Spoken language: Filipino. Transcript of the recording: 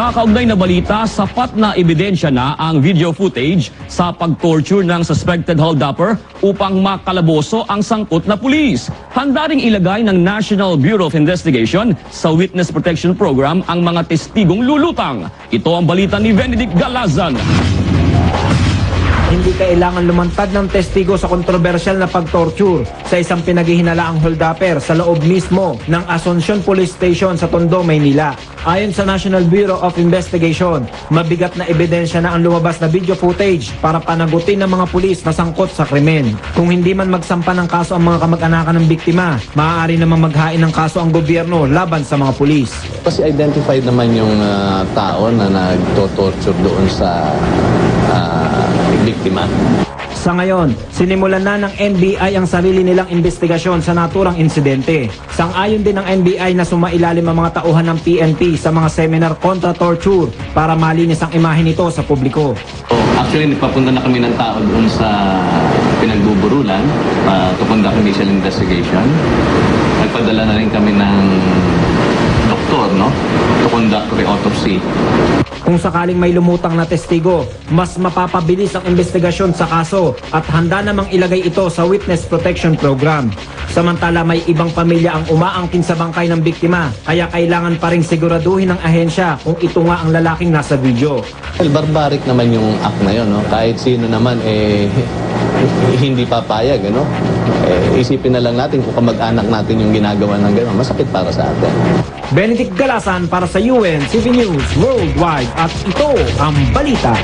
Sa kaugnay na balita, sapat na ebidensya na ang video footage sa pag-torture ng suspected holdupper upang makalaboso ang sangkot na pulis. Handa ring ilagay ng National Bureau of Investigation sa Witness Protection Program ang mga testigong lulutang. Ito ang balita ni Benedict Galazan. Hindi kailangan lumantad ng testigo sa kontrobersyal na pag-torture sa isang pinaghihinalaang holdupper sa loob mismo ng Asuncion Police Station sa Tondo, Maynila. Ayon sa National Bureau of Investigation, mabigat na ebidensya na ang lumabas na video footage para panagutin ng mga pulis na sangkot sa krimen. Kung hindi man magsampa ng kaso ang mga kamag-anakan ng biktima, maaari namang maghain ng kaso ang gobyerno laban sa mga pulis. Kasi identified naman yung tao na nagto-torture doon sa biktima. Sa ngayon, sinimulan na ng NBI ang sarili nilang investigasyon sa naturang insidente. Sang-ayon din ng NBI na sumailalim ang mga tauhan ng PNP sa mga seminar kontra torture para malinis ang imahe nito sa publiko. Actually, nagpapunta na kami ng tao doon sa pinagbuburulan to conduct initial investigation. Nagpadala na rin kami ng doktor, to conduct re-autopsy. Kung sakaling may lumutang na testigo, mas mapapabilis ang investigasyon sa kaso at handa namang ilagay ito sa Witness Protection Program. Samantala may ibang pamilya ang umaangkin sa bangkay ng biktima, kaya kailangan pa ring siguraduhin ng ahensya kung ito nga ang lalaking nasa video. Well, barbaric naman yung act na yun. Kahit sino naman hindi papayag. Isipin na lang natin kung kamag-anak natin yung ginagawa ng gano'n. Masakit para sa atin. Benedict Galasan para sa UNCV News Worldwide at ito ang balita.